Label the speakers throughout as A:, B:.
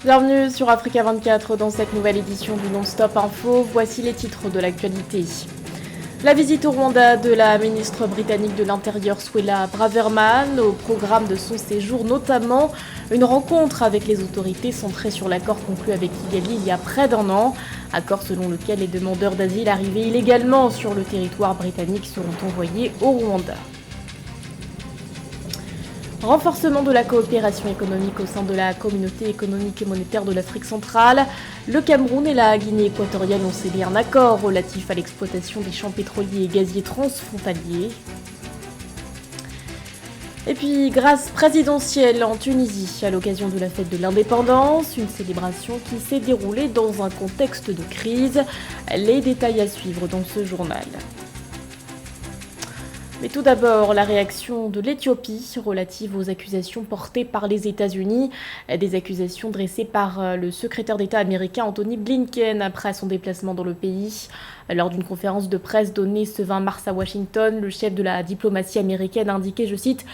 A: Bienvenue sur Africa 24 dans cette nouvelle édition du Non-Stop Info. Voici les titres de l'actualité. La visite au Rwanda de la ministre britannique de l'Intérieur Suella Braverman, au programme de son séjour notamment une rencontre avec les autorités centrée sur l'accord conclu avec Kigali il y a près d'un an, accord selon lequel les demandeurs d'asile arrivés illégalement sur le territoire britannique seront envoyés au Rwanda. Renforcement de la coopération économique au sein de la communauté économique et monétaire de l'Afrique centrale. Le Cameroun et la Guinée équatoriale ont scellé un accord relatif à l'exploitation des champs pétroliers et gaziers transfrontaliers. Et puis, grâce présidentielle en Tunisie à l'occasion de la fête de l'indépendance, une célébration qui s'est déroulée dans un contexte de crise. Les détails à suivre dans ce journal. Mais tout d'abord, la réaction de l'Éthiopie relative aux accusations portées par les États-Unis, des accusations dressées par le secrétaire d'État américain Anthony Blinken après son déplacement dans le pays. Lors d'une conférence de presse donnée ce 20 mars à Washington, le chef de la diplomatie américaine a indiqué, je cite,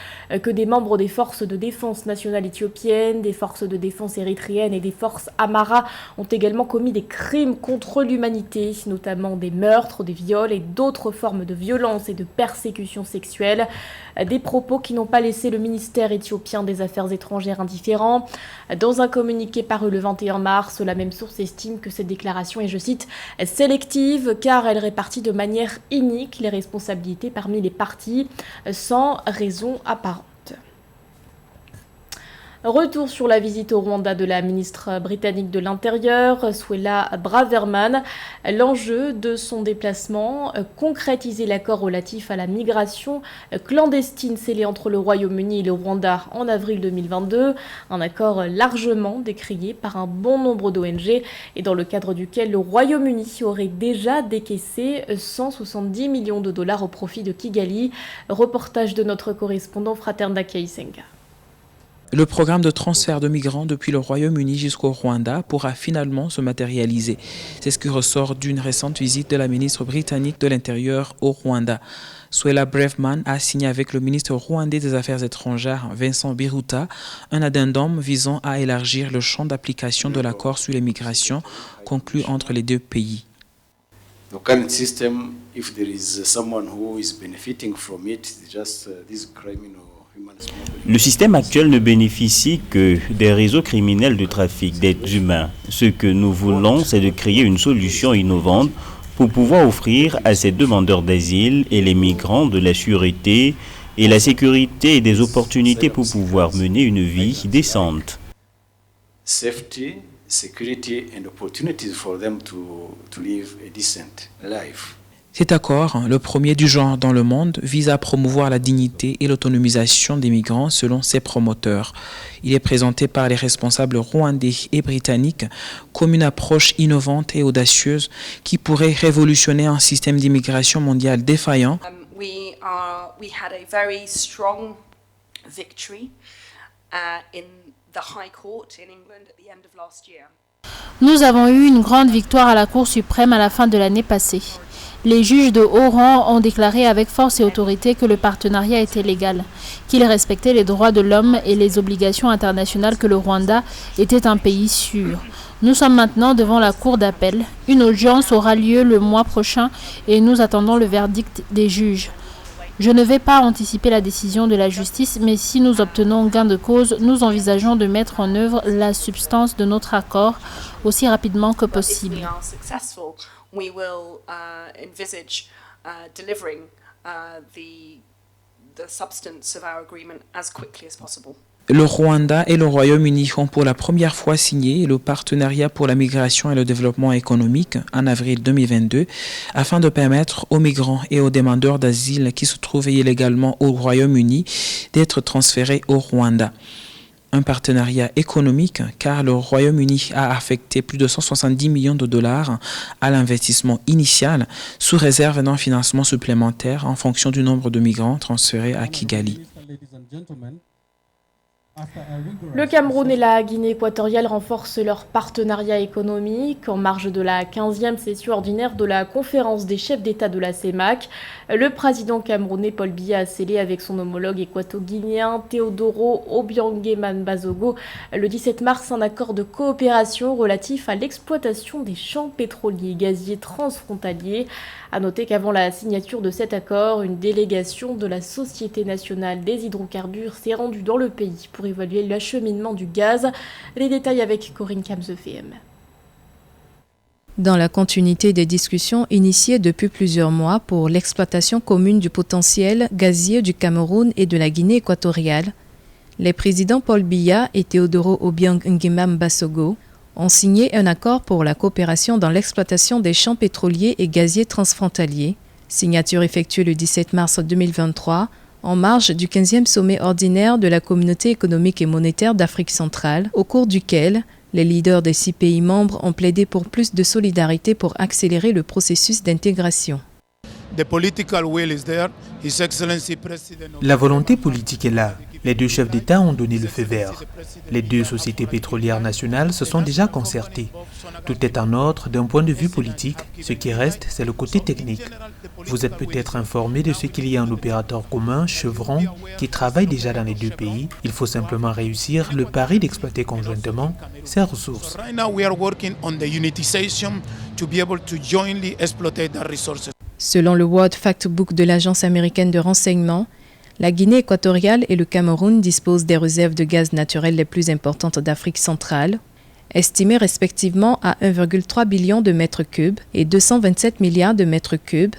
A: que des membres des forces de défense nationales éthiopiennes, des forces de défense érythréennes et des forces Amhara ont également commis des crimes contre l'humanité, notamment des meurtres, des viols et d'autres formes de violence et de persécution sexuelle. Des propos qui n'ont pas laissé le ministère éthiopien des Affaires étrangères indifférent. Dans un communiqué paru le 21 mars, la même source estime que cette déclaration est, je cite, sélective car elle répartit de manière inique les responsabilités parmi les parties sans raison apparente. Retour sur la visite au Rwanda de la ministre britannique de l'Intérieur, Suella Braverman. L'enjeu de son déplacement, concrétiser l'accord relatif à la migration clandestine scellé entre le Royaume-Uni et le Rwanda en avril 2022. Un accord largement décrié par un bon nombre d'ONG et dans le cadre duquel le Royaume-Uni aurait déjà décaissé 170 millions de dollars au profit de Kigali. Reportage de notre correspondant Fraterna Keisenga.
B: Le programme de transfert de migrants depuis le Royaume-Uni jusqu'au Rwanda pourra finalement se matérialiser. C'est ce qui ressort d'une récente visite de la ministre britannique de l'Intérieur au Rwanda. Suella Braverman a signé avec le ministre rwandais des Affaires étrangères, Vincent Biruta, un addendum visant à élargir le champ d'application de l'accord sur les migrations conclu entre les deux pays.
C: The current system, if there is someone who is benefiting from it, it's just this criminal.
D: Le système actuel ne bénéficie que des réseaux criminels de trafic d'êtres humains. Ce que nous voulons, c'est de créer une solution innovante pour pouvoir offrir à ces demandeurs d'asile et les migrants de la sûreté et la sécurité et des opportunités pour pouvoir mener une vie décente.
C: Safety, security and opportunities for them to live a decent life.
B: Cet accord, le premier du genre dans le monde, vise à promouvoir la dignité et l'autonomisation des migrants selon ses promoteurs. Il est présenté par les responsables rwandais et britanniques comme une approche innovante et audacieuse qui pourrait révolutionner un système d'immigration mondial défaillant.
E: We had a very strong victory in the High Court in England at the end of last year.
F: Nous avons eu une grande victoire à la Cour suprême à la fin de l'année passée. Les juges de haut rang ont déclaré avec force et autorité que le partenariat était légal, qu'il respectait les droits de l'homme et les obligations internationales, que le Rwanda était un pays sûr. Nous sommes maintenant devant la Cour d'appel. Une audience aura lieu le mois prochain et nous attendons le verdict des juges. Je ne vais pas anticiper la décision de la justice, mais si nous obtenons gain de cause, nous envisageons de mettre en œuvre la substance de notre accord aussi rapidement que possible.
E: We will envisage delivering the substance of our agreement as quickly as possible.
B: Le Rwanda et le Royaume-Uni ont pour la première fois signé le partenariat pour la migration et le développement économique en avril 2022 afin de permettre aux migrants et aux demandeurs d'asile qui se trouvaient illégalement au Royaume-Uni d'être transférés au Rwanda. Un partenariat économique car le Royaume-Uni a affecté plus de 170 millions de dollars à l'investissement initial sous réserve d'un financement supplémentaire en fonction du nombre de migrants transférés à Kigali.
A: Le Cameroun et la Guinée équatoriale renforcent leur partenariat économique en marge de la 15e session ordinaire de la conférence des chefs d'État de la CEMAC. Le président camerounais Paul Biya a scellé avec son homologue équato-guinéen Teodoro Obiang Bazogo le 17 mars un accord de coopération relatif à l'exploitation des champs pétroliers et gaziers transfrontaliers. À noter qu'avant la signature de cet accord, une délégation de la Société nationale des hydrocarbures s'est rendue dans le pays pour évaluer l'acheminement du gaz. Les détails avec Corinne Kamzefem.
G: Dans la continuité des discussions initiées depuis plusieurs mois pour l'exploitation commune du potentiel gazier du Cameroun et de la Guinée équatoriale, les présidents Paul Biya et Teodoro Obiang Bazogo ont signé un accord pour la coopération dans l'exploitation des champs pétroliers et gaziers transfrontaliers, signature effectuée le 17 mars 2023 en marge du 15e sommet ordinaire de la Communauté économique et monétaire d'Afrique centrale, au cours duquel les leaders des 6 pays membres ont plaidé pour plus de solidarité pour accélérer le processus d'intégration.
H: La volonté politique est là. Les 2 chefs d'État ont donné le feu vert. Les 2 sociétés pétrolières nationales se sont déjà concertées. Tout est en ordre d'un point de vue politique. Ce qui reste, c'est le côté technique. Vous êtes peut-être informé de ce qu'il y a un opérateur commun, Chevron, qui travaille déjà dans les 2 pays. Il faut simplement réussir le pari d'exploiter conjointement ces ressources.
G: Selon le World Factbook de l'Agence américaine de renseignement, la Guinée équatoriale et le Cameroun disposent des réserves de gaz naturel les plus importantes d'Afrique centrale, estimées respectivement à 1,3 billion de mètres cubes et 227 milliards de mètres cubes,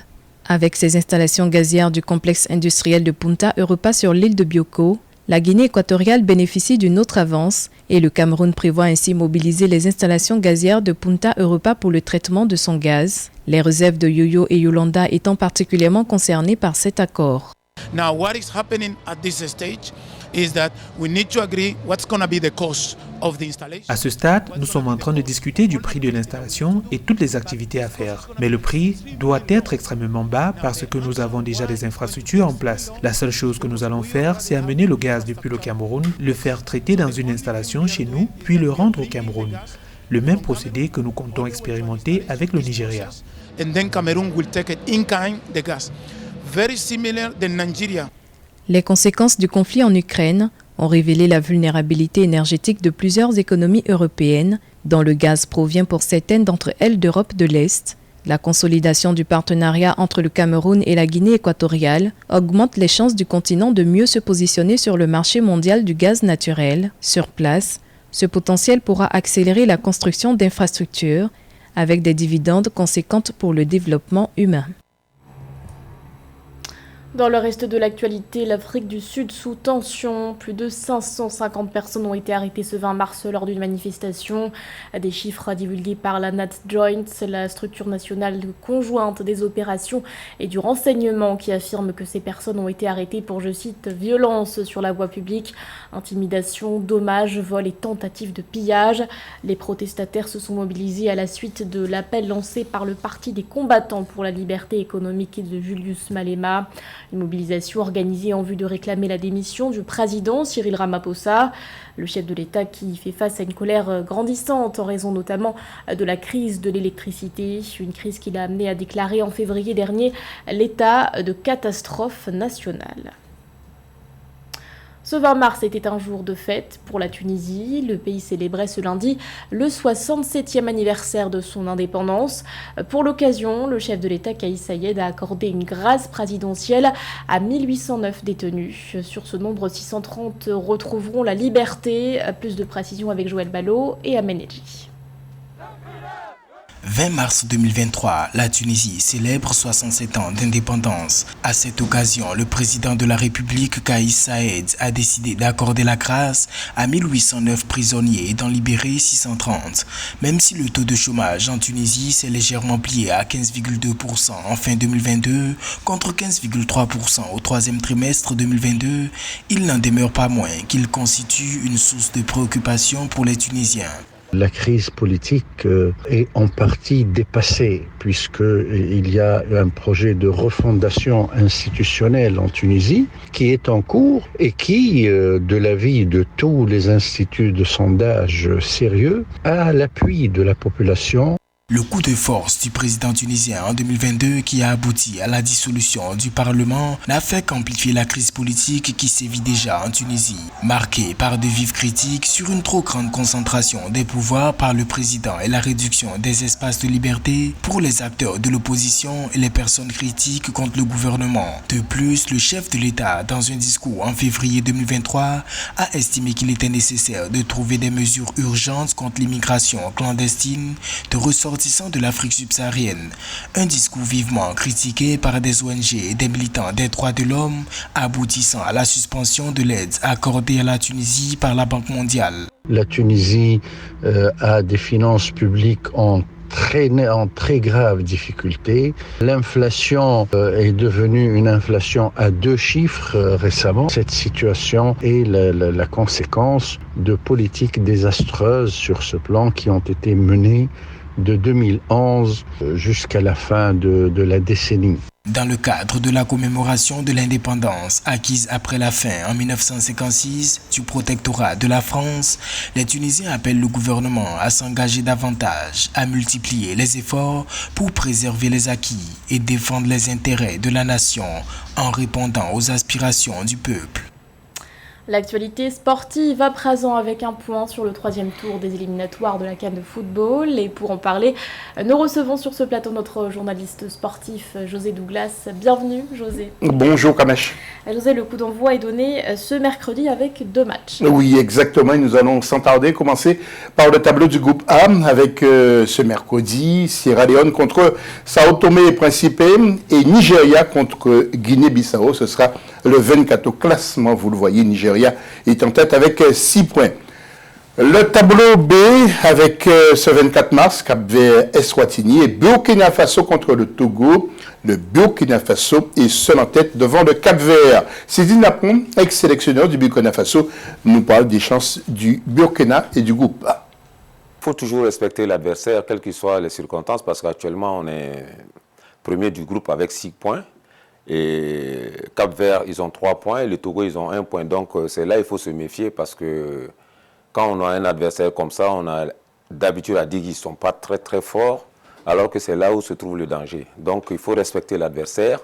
G: avec ses installations gazières du complexe industriel de Punta Europa sur l'île de Bioko. La Guinée équatoriale bénéficie d'une autre avance et le Cameroun prévoit ainsi mobiliser les installations gazières de Punta Europa pour le traitement de son gaz, les réserves de Yoyo et Yolanda étant particulièrement concernées par cet accord.
I: Now, what is happening at this stage is that we need to agree what's going to be the cost of the installation.
H: À ce stade, nous sommes en train de discuter du prix de l'installation et toutes les activités à faire. Mais le prix doit être extrêmement bas parce que nous avons déjà des infrastructures en place. La seule chose que nous allons faire, c'est amener le gaz depuis le Cameroun, le faire traiter dans une installation chez nous, puis le rendre au Cameroun. Le même procédé que nous comptons expérimenter avec le Nigeria.
I: And then Cameroon will take it in kind the gas. Very similar than Nigeria.
G: Les conséquences du conflit en Ukraine ont révélé la vulnérabilité énergétique de plusieurs économies européennes, dont le gaz provient pour certaines d'entre elles d'Europe de l'Est. La consolidation du partenariat entre le Cameroun et la Guinée équatoriale augmente les chances du continent de mieux se positionner sur le marché mondial du gaz naturel. Sur place, ce potentiel pourra accélérer la construction d'infrastructures avec des dividendes conséquentes pour le développement humain.
A: Dans le reste de l'actualité, l'Afrique du Sud sous tension. Plus de 550 personnes ont été arrêtées ce 20 mars lors d'une manifestation. Des chiffres divulgués par la NatJoint, la structure nationale conjointe des opérations et du renseignement, qui affirme que ces personnes ont été arrêtées pour, je cite, violence sur la voie publique, intimidation, dommages, vols et tentatives de pillage. Les protestataires se sont mobilisés à la suite de l'appel lancé par le Parti des combattants pour la liberté économique de Julius Malema. Une mobilisation organisée en vue de réclamer la démission du président Cyril Ramaphosa, le chef de l'État qui fait face à une colère grandissante en raison notamment de la crise de l'électricité, une crise qui l'a amené à déclarer en février dernier l'état de catastrophe nationale. Ce 20 mars était un jour de fête pour la Tunisie. Le pays célébrait ce lundi le 67e anniversaire de son indépendance. Pour l'occasion, le chef de l'État, Kais Saied, a accordé une grâce présidentielle à 1809 détenus. Sur ce nombre, 630 retrouveront la liberté. Plus de précisions avec Joël Ballot et Amen Edji.
J: 20 mars 2023, la Tunisie célèbre 67 ans d'indépendance. À cette occasion, le président de la République, Kais Saied, a décidé d'accorder la grâce à 1809 prisonniers et d'en libérer 630. Même si le taux de chômage en Tunisie s'est légèrement plié à 15,2% en fin 2022 contre 15,3% au troisième trimestre 2022, il n'en demeure pas moins qu'il constitue une source de préoccupation pour les Tunisiens.
K: La crise politique est en partie dépassée puisqu'il y a un projet de refondation institutionnelle en Tunisie qui est en cours et qui, de l'avis de tous les instituts de sondage sérieux, a l'appui de la population.
J: Le coup de force du président tunisien en 2022 qui a abouti à la dissolution du Parlement n'a fait qu'amplifier la crise politique qui sévit déjà en Tunisie, marquée par de vives critiques sur une trop grande concentration des pouvoirs par le président et la réduction des espaces de liberté pour les acteurs de l'opposition et les personnes critiques contre le gouvernement. De plus, le chef de l'État, dans un discours en février 2023, a estimé qu'il était nécessaire de trouver des mesures urgentes contre l'immigration clandestine de ressortissants de l'Afrique subsaharienne. Un discours vivement critiqué par des ONG et des militants des droits de l'homme, aboutissant à la suspension de l'aide accordée à la Tunisie par la Banque mondiale.
K: La Tunisie a des finances publiques en très grave difficulté. L'inflation est devenue une inflation à 2 chiffres récemment. Cette situation est la conséquence de politiques désastreuses sur ce plan qui ont été menées de 2011 jusqu'à la fin de la décennie.
J: Dans le cadre de la commémoration de l'indépendance acquise après la fin en 1956 du protectorat de la France, les Tunisiens appellent le gouvernement à s'engager davantage, à multiplier les efforts pour préserver les acquis et défendre les intérêts de la nation en répondant aux aspirations du peuple.
A: L'actualité sportive à présent avec un point sur le 3e tour des éliminatoires de la CAN de football. Et pour en parler, nous recevons sur ce plateau notre journaliste sportif José Douglas. Bienvenue José.
L: Bonjour Kamesh.
A: José, le coup d'envoi est donné ce mercredi avec 2 matchs.
L: Oui, exactement. Et nous allons sans tarder commencer par le tableau du groupe A avec ce mercredi Sierra Leone contre Sao Tomé et Principe et Nigeria contre Guinée-Bissau. Ce sera le 24 au classement, vous le voyez, Nigeria est en tête avec 6 points. Le tableau B avec ce 24 mars, Cap-Vert, Eswatini et Burkina Faso contre le Togo. Le Burkina Faso est seul en tête devant le Cap-Vert. Sidi Napon, ex-sélectionneur du Burkina Faso, nous parle des chances du Burkina et du groupe A.
M: Il faut toujours respecter l'adversaire, quelles que soient les circonstances, parce qu'actuellement on est premier du groupe avec 6 points. Et Cap-Vert, ils ont 3 points, et le Togo, ils ont 1 point. Donc c'est là qu'il faut se méfier parce que quand on a un adversaire comme ça, on a d'habitude à dire qu'ils ne sont pas très forts, alors que c'est là où se trouve le danger. Donc il faut respecter l'adversaire,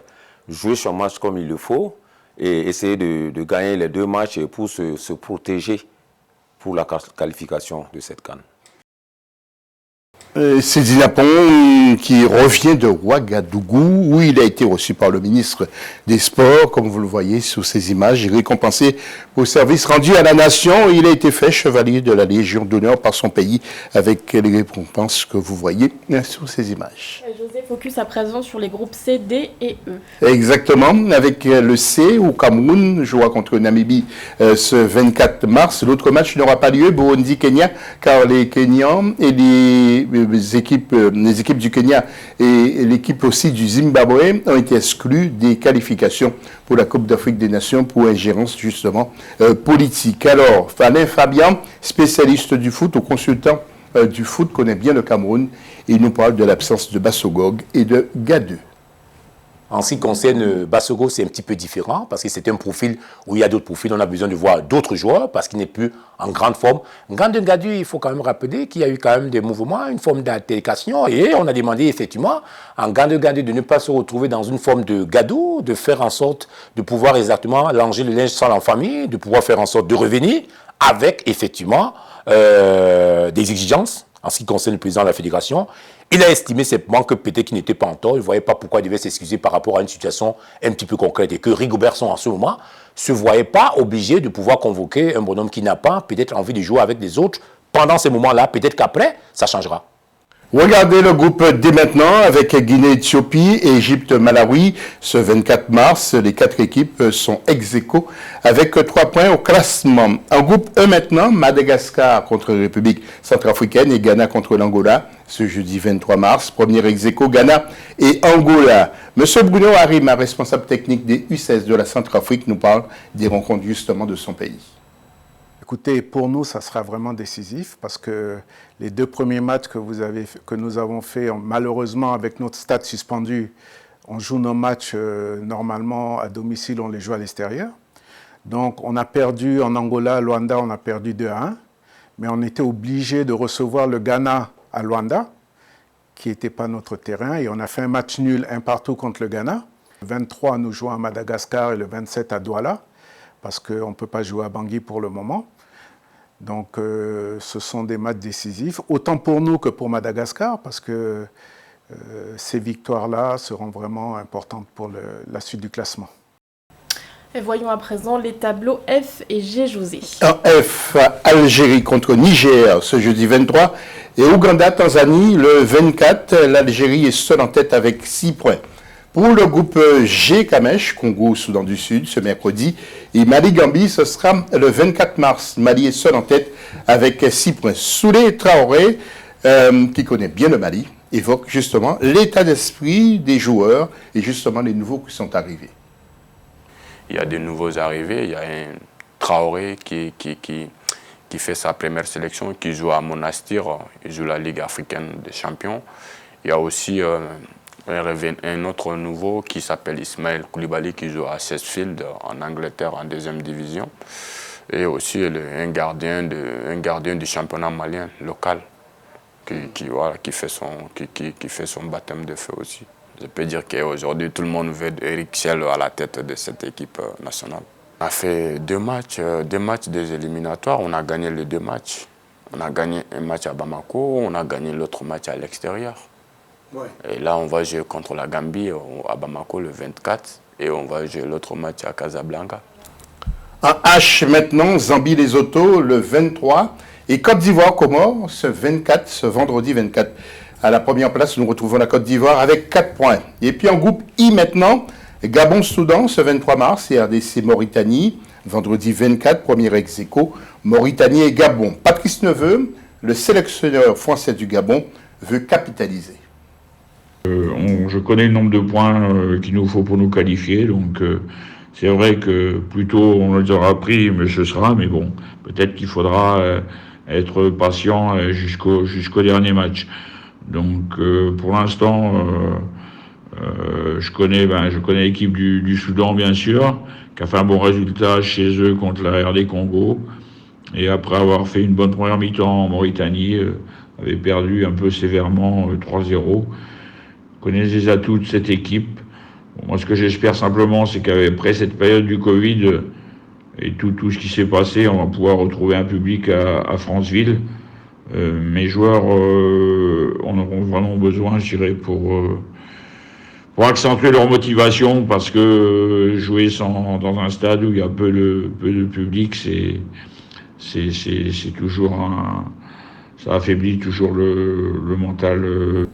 M: jouer son match comme il le faut et essayer de gagner les 2 matchs pour se protéger pour la qualification de cette CAN.
L: C'est Dinapon qui revient de Ouagadougou, où il a été reçu par le ministre des Sports, comme vous le voyez sur ces images, récompensé pour service rendu à la nation. Il a été fait chevalier de la Légion d'honneur par son pays, avec les récompenses que vous voyez sur ces images.
A: José, focus à présent sur les groupes C, D et E.
L: Exactement, avec le C où Cameroun jouera contre Namibie ce 24 mars. L'autre match n'aura pas lieu, Burundi-Kenya, car les Kenyans et les équipes du Kenya et l'équipe aussi du Zimbabwe ont été exclus des qualifications pour la Coupe d'Afrique des Nations pour ingérence justement politique. Alors, Alain Fabian, spécialiste du foot ou consultant du foot, connaît bien le Cameroun et il nous parle de l'absence de Bassogog et de Gadeu.
N: En ce qui concerne Bassogo, c'est un petit peu différent parce que c'est un profil où il y a d'autres profils. On a besoin de voir d'autres joueurs parce qu'il n'est plus en grande forme. Ngandou Gadu, il faut quand même rappeler qu'il y a eu quand même des mouvements, une forme d'altération. Et on a demandé effectivement à Ngandou Gadu de ne pas se retrouver dans une forme de gadou, de faire en sorte de pouvoir exactement langer le linge sale en famille, de pouvoir faire en sorte de revenir avec effectivement des exigences en ce qui concerne le président de la fédération. Il a estimé simplement que peut-être qu'il n'était pas en tort, il ne voyait pas pourquoi il devait s'excuser par rapport à une situation un petit peu concrète et que Rigobertson en ce moment ne se voyait pas obligé de pouvoir convoquer un bonhomme qui n'a pas peut-être envie de jouer avec les autres pendant ces moments-là, peut-être qu'après, ça changera.
L: Regardez le groupe dès maintenant avec Guinée-Éthiopie et Égypte-Malawi. Ce 24 mars, les 4 équipes sont ex-aequo avec 3 points au classement. En groupe E maintenant, Madagascar contre la République centrafricaine et Ghana contre l'Angola. Ce jeudi 23 mars, premier ex-aequo, Ghana et Angola. Monsieur Bruno Harima, responsable technique des U16 de la Centrafrique, nous parle des rencontres justement de son pays.
I: Écoutez, pour nous, ça sera vraiment décisif parce que les 2 premiers matchs que nous avons fait, malheureusement, avec notre stade suspendu, on joue nos matchs normalement à domicile, on les joue à l'extérieur. Donc, on a perdu en Angola, à Luanda, on a perdu 2-1. Mais on était obligé de recevoir le Ghana à Luanda, qui n'était pas notre terrain. Et on a fait un match nul, 1 partout contre le Ghana. Le 23, nous jouons à Madagascar et le 27 à Douala, parce qu'on ne peut pas jouer à Bangui pour le moment. Donc, ce sont des matchs décisifs, autant pour nous que pour Madagascar, parce que ces victoires-là seront vraiment importantes pour la suite du classement.
A: Et voyons à présent les tableaux F et G, José.
L: En F, Algérie contre Niger ce jeudi 23 et Ouganda-Tanzanie le 24. L'Algérie est seule en tête avec 6 points. Pour le groupe G, Kamèche, Congo-Soudan du Sud ce mercredi et Mali-Gambie, ce sera le 24 mars. Mali est seule en tête avec 6 points. Soulé Traoré, qui connaît bien le Mali, évoque justement l'état d'esprit des joueurs et justement les nouveaux qui sont arrivés.
O: Il y a de nouveaux arrivés, il y a un Traoré qui fait sa première sélection, qui joue à Monastir, il joue la Ligue africaine des champions. Il y a aussi un autre nouveau qui s'appelle Ismaël Koulibaly qui joue à Sheffield en Angleterre en 2e division. Et aussi un gardien du championnat malien local qui fait son baptême de feu aussi. Je peux dire qu'aujourd'hui, tout le monde veut Eric Schell à la tête de cette équipe nationale. On a fait 2 matchs des éliminatoires. On a gagné les 2 matchs. On a gagné un match à Bamako, on a gagné l'autre match à l'extérieur. Ouais. Et là, on va jouer contre la Gambie à Bamako le 24 et on va jouer l'autre match à Casablanca.
L: En H maintenant, Zambie-Lesotho le 23 et Côte d'Ivoire-Comores ce vendredi 24. À la première place, nous retrouvons la Côte d'Ivoire avec 4 points. Et puis en groupe I maintenant, Gabon-Soudan ce 23 mars et RDC-Mauritanie, vendredi 24, premier ex-aequo, Mauritanie et Gabon. Patrice Neveu, le sélectionneur français du Gabon, veut capitaliser.
P: Je connais le nombre de points qu'il nous faut pour nous qualifier, donc c'est vrai que plus tôt on les aura pris, mais ce sera, mais bon, peut-être qu'il faudra être patient jusqu'au dernier match. Donc pour l'instant, je connais l'équipe du Soudan bien sûr, qui a fait un bon résultat chez eux contre la RD Congo, et après avoir fait une bonne première mi-temps en Mauritanie, avait perdu un peu sévèrement 3-0. Je connais les atouts de cette équipe. Bon, moi ce que j'espère simplement, c'est qu'après cette période du Covid et tout ce qui s'est passé, on va pouvoir retrouver un public à Franceville. Mes joueurs en auront vraiment besoin, je dirais, pour accentuer leur motivation, parce que jouer dans un stade où il y a peu de public, c'est toujours ça affaiblit toujours le mental.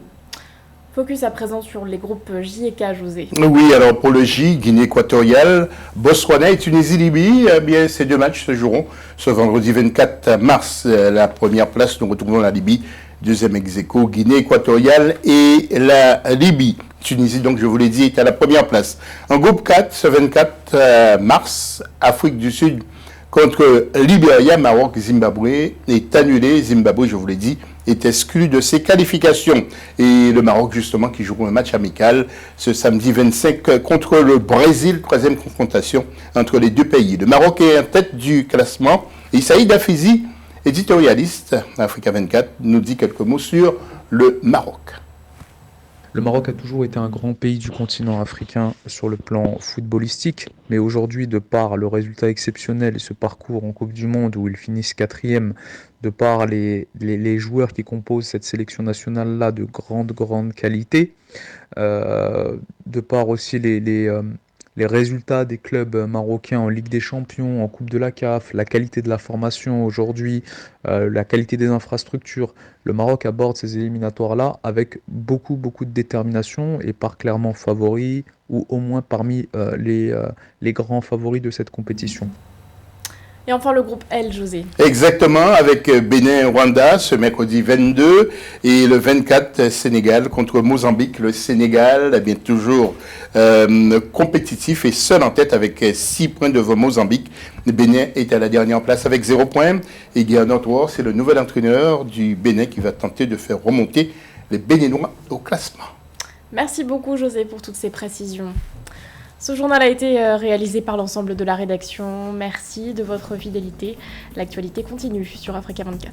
A: Focus à présent sur les groupes J et K, José.
L: Oui, alors pour le J, Guinée équatoriale, Botswana et Tunisie-Libye, bien, ces 2 matchs se joueront ce vendredi 24 mars. La première place, nous retrouvons la Libye, 2e ex-aequo, Guinée équatoriale et la Libye. Tunisie, donc je vous l'ai dit, est à la première place. En groupe 4, ce 24 mars, Afrique du Sud contre Libéria, Maroc, Zimbabwe est annulé. Zimbabwe, je vous l'ai dit, est exclu de ses qualifications. Et le Maroc, justement, qui jouera un match amical ce samedi 25 contre le Brésil, 3e confrontation entre les 2 pays. Le Maroc est en tête du classement. Et Saïd Afizi, éditorialiste, Africa 24, nous dit quelques mots sur le Maroc.
Q: Le Maroc a toujours été un grand pays du continent africain sur le plan footballistique, mais aujourd'hui, de par le résultat exceptionnel et ce parcours en Coupe du Monde où ils finissent 4e, de par les joueurs qui composent cette sélection nationale-là de grande qualité, de par aussi les résultats des clubs marocains en Ligue des Champions, en Coupe de la CAF, la qualité de la formation aujourd'hui, la qualité des infrastructures, le Maroc aborde ces éliminatoires-là avec beaucoup de détermination et part clairement favori, ou au moins parmi les grands favoris de cette compétition.
A: Et enfin, le groupe L, José.
L: Exactement, avec Bénin-Rwanda ce mercredi 22 et le 24 Sénégal contre Mozambique. Le Sénégal est bien toujours compétitif et seul en tête avec 6 points devant Mozambique. Le Bénin est à la dernière place avec 0 points. Et Gernot Rohr, c'est le nouvel entraîneur du Bénin qui va tenter de faire remonter les Béninois au classement.
A: Merci beaucoup, José, pour toutes ces précisions. Ce journal a été réalisé par l'ensemble de la rédaction. Merci de votre fidélité. L'actualité continue sur Africa 24.